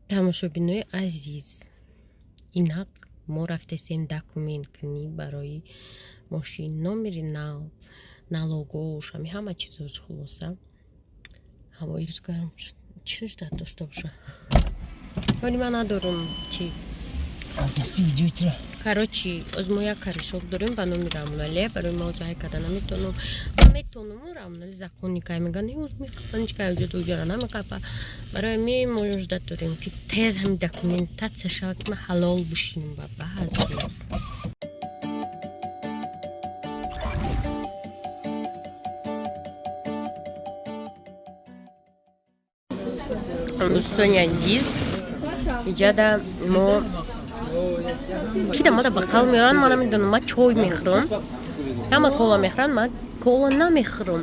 тамошобинои азиз, инак мо рафтесем документ кунӣ барои мошин, номери нав, налогош, ҳами ҳама чизош. хулоса ҳавои рӯз гарм шуд. Чӣ нуждат дошта боша? Вале ман надорум чи. Короче, оз мо як каришок дорем ба номи Рамунале, барои мо озаҳай карда наметонам. Ман метонам, Рамунале закони кай меган, оз механич кай уҷуд уҷара намекапа. Барои ми мо нуждат дорем ки тез ҳами документация шавад, ки ма ҳалол бошинам ба баъз. Достони азиз, иҷада мо кида ба қал меоран, ман намедонам, ман чой мехӯрам. Ҳама кола мехӯранд, ман кола намехӯрам.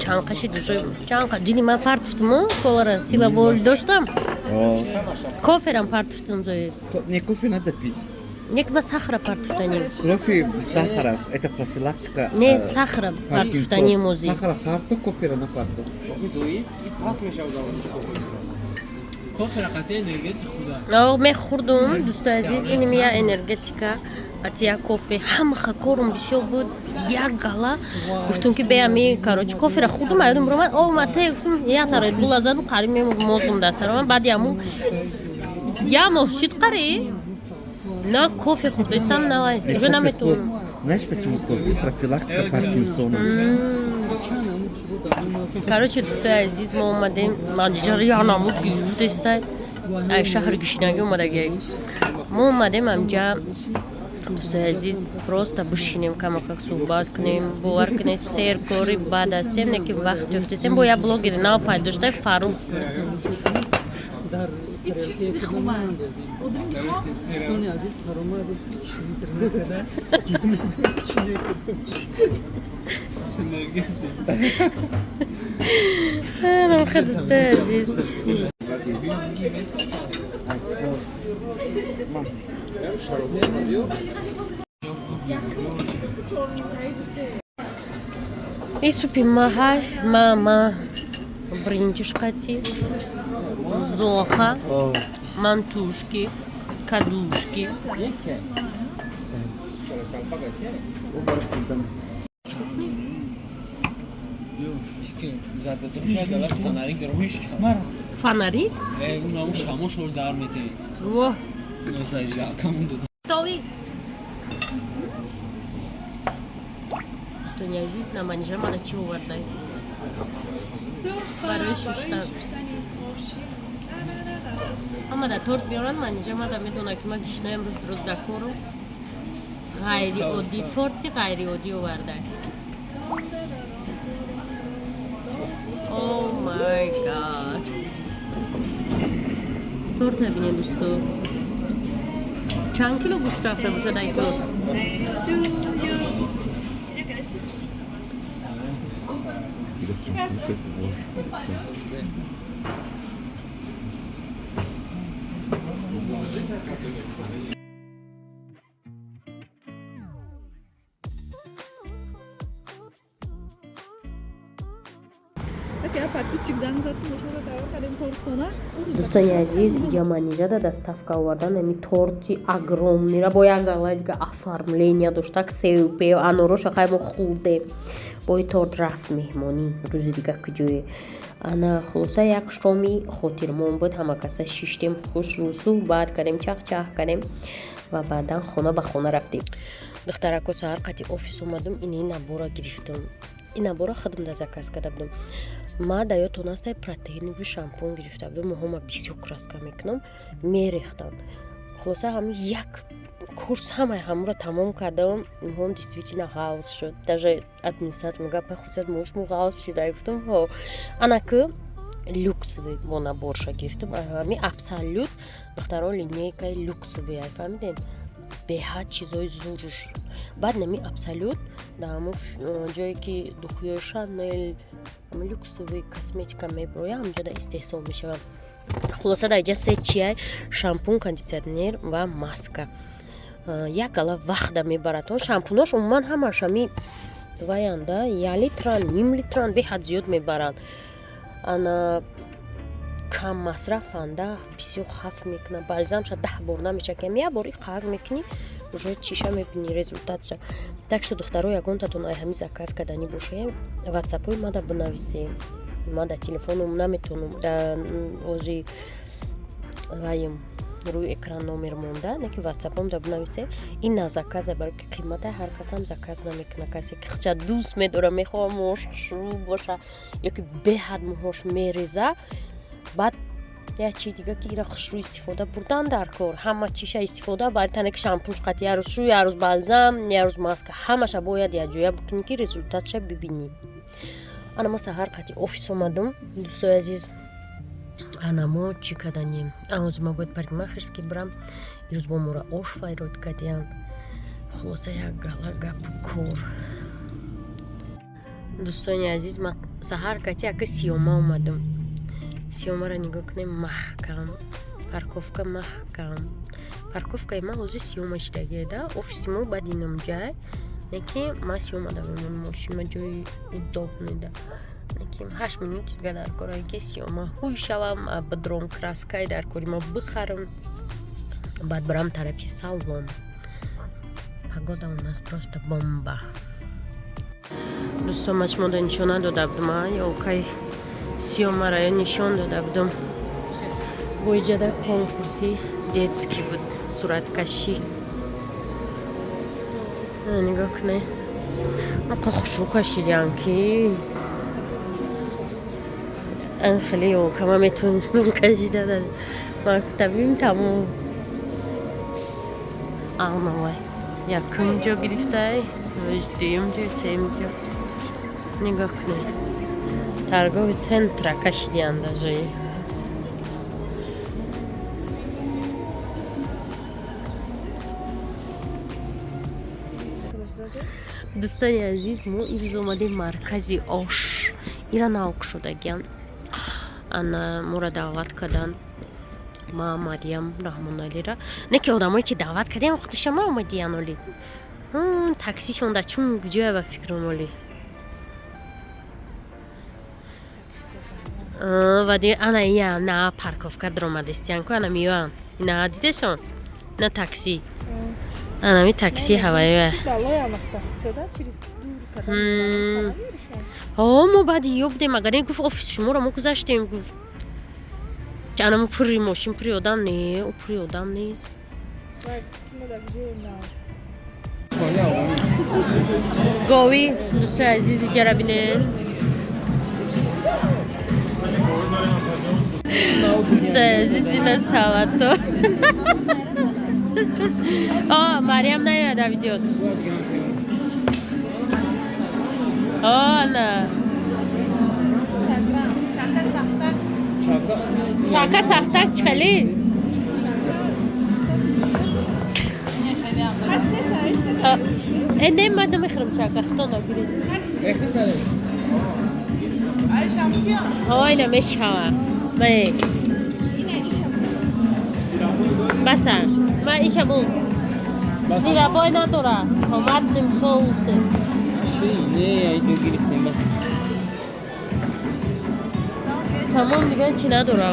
Чанд қаши душой, чанд қа диди ман партуфтуму колара силавол доштам. Коферам партуфтум зои. Не, кофе надо пить. Нек ба сахара партуфтаним. Кофе без сахара, это профилактика. Не, сахара партуфтаним ози. Сахара парто, кофе на парто. кофе қати энергетика худа. Мехӯрдум, дӯстои азиз, ин я энергетика, қати я кофе, ҳама корум бисёр буд, як гала. Гуфтум ки беами, короче, кофера хӯрдум, аёдум ромад, мате гуфтум, я та Red Bull азадум, қариб мемур мозгум дастарам, баъд яму я мосчид қари? На кофе хӯрдестам, на уже наметонам. Знаешь почему кофе? Профилактика Паркинсона. Короче, дӯстои азиз, мо омадем, ҷараён намуд гирифтестай, ай шаҳри гишнагӣ омадагӣ. Мо омадем амҷа, дӯстои азиз, просто бишинем, камакак суҳбат кунем, бовар кунед, серкори бад астем, не ки вақт ёфтесем бо як блогери нав пайдоштай Фарух. چیزی خوبن odring خواب Tony aziz saroma أنا مخد أستاذ И супи махай, мама, бринчишкати, зоха, мантушки, кадушки. Фонари? Во. Тови. Что не азиз на манежа мада чего вардай? Барои шуштан. Амада торт биёран, манежа мада медона ки ма гишна имрӯз дуруст дакору ғайри оддӣ, торти ғайри оддӣ овардай. Oh my god. торт набинед дӯсто. Чанд кило гӯшт рафта бошад ай торт? Дӯстони азиз, иҷа манижада доставка овардан ами торти огромнира бо як гала дига оформления дошта, ксеупе, анороша хаймо хурдем. Бо ин торт рафт меҳмонӣ, рӯзи дига куҷое. Ана хулоса як шоми хотирмон буд, ҳама каса шиштем, хушрӯ суҳбат кардем, чах-чах кардем ва баъдан хона ба хона рафтем. Духтарако саҳар қати офис омадам, ини набора гирифтам. ин набора худам да заказ карда будам. ма да ёдтон аст протеиновый шампун гирифта будам, моҳома бисёр краска мекунам, мерехтам. хулоса ҳами як курс ҳамаи ҳамро тамом кардам, моҳом действительно ғавз шуд. Даже администратор мегӯяд пахусият моҳошмо ғавз шуда. Гуфтам ҳо, анаку люксовый бо наборша гирифтам, ҳами абсолют духтаро линейкаи люксовый, фаҳмидем, беҳад чизои зуруш. Баъд нами абсолют да ҳамон ҷое ки духӯёи Шанел, люксовый косметика меброя, ҳамҷода истеҳсол мешавад. хулоса дар иҷа се чиай, шампун, кондитсионер ва маска. Як гала вақт мебарад. Он шампунош умуман ҳамаш ҳами ваянда 1 литран, ним литран беҳад зиёд мебаранд. Ана кам масрафанда бисёр хаф мекунад. Баъзан шояд 10 бор намешад ки меябори қар мекунӣ уже чиша мебинӣ результатша. Так что духтаро ягонтатон ай ҳами заказ кардани бошем ватсапои мада бинависем. Мада телефоном наметонам да ози ваем рӯи экран номер монда неки ватсапом да бинависе ин на заказа барои ки қимата ҳар касам заказ намекунад. Касе ки хича дӯст медора мехоҳа моҳош хушрӯ боша ё ки беҳад моҳош мереза баъд як чи дига ки ира хушрӯ истифода бурдан дар кор ҳама чиша истифода баъд тане ки шампунш қати як рӯз шӯ як рӯз балзам як рӯз маска ҳамаша бояд якҷоя бикунӣ ки результатша бибинӣ. ана ма саҳар қати офис омадам дӯстои азиз. ана мо чӣ каданем ҳозир ма бояд парикмахерский бирам ирӯз бо мора ош файрод кардиям хулоса як гала гапу кор. дӯстони азиз ма саҳар кати яка сиёма омадам. сиёмаро нигоҳ кунем маҳкам парковка маҳкам парковкаи ма ҳозир сиёма иштагида офиси мо баъд инамҷай неки ма сиёмада мемонам мошинма ҷои удобнеда неки 8 минут дига дар кораи ки сиёма ҳуй шавам бидрон краскаи дар кори ма бихарам баъд барам тарафи салон. погода у нас просто бомба. дӯстон ма шумода нишона дода будам ёкай сиёмаро нишон дода будам боиҷада конкурси детский буд сураткашӣ. нигоҳ кунед ака хушрӯ кашидиам ки ан хеле ёкама метавонистам кашида дар мактабим тамом. анавай якум ҷо гирифтай дуюм ҷо сеюм ҷо нигоҳ кунед торговый центра кашидиам даже. дӯстони азиз мо имрӯз омадем маркази ош ира наокшодагиам ана моро даъват кардан ма мариям раҳмоналира неки одамое ки даъват кардем худашама омадиян оли таксишонда чун ҷоя ба фикрам оли вади ана ия на парковка дромадестиянку ана миёан ина дидешон на такси анами такси ҳаваёя мо баъди ё будем агар не гуфт офиси шуморо мо гузаштем гуфт ки анамо пурри мошин пурри одам не пурри одам нест. говӣ дӯстои азиз иҷара бинед дӯстои азиз ина савато мариям наёяда видео ана чака сахтак чихели немада мехӯрам чака хитонда гири ина мешава баса ма ишаму зирабой надора томатным соусе тамом дига чӣ надора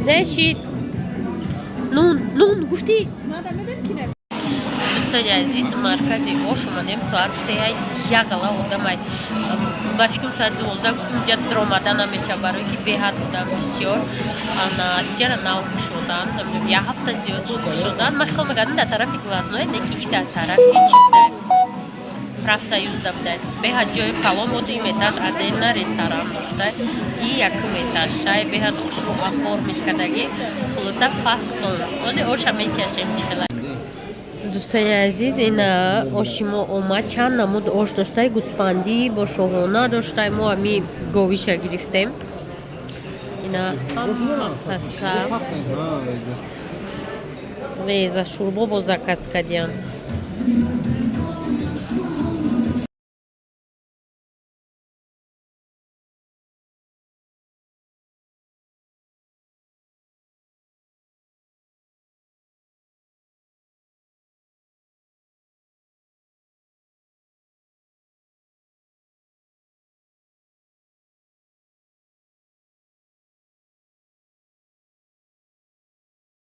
нешид нун гуфтӣ. дӯстони азиз маркази ош омадем соат 3 як гала одамай ба фикрам соат 12 гуфтам ҷа диромада намешав барое ки беҳад будам бисёр ҷара нав шудан намедонам як ҳафта зиёд шудан ман хел мегардам дар тарафи глазное неки и дар тарафи чи будай профсоюзда будай беҳад ҷои калон буд им этаж отдельно ресторан доштай и якум этажшай беҳад хушрӯ оформид кардагӣ хулоса фасон ози оша мечашем чихела. дӯстони азиз ин оши мо омад чанд намуд ош доштай гӯспандӣ бо шоҳона доштай мо ами говиша гирифтем ина ҳафтаса реза шӯрбо бо заказ кардиям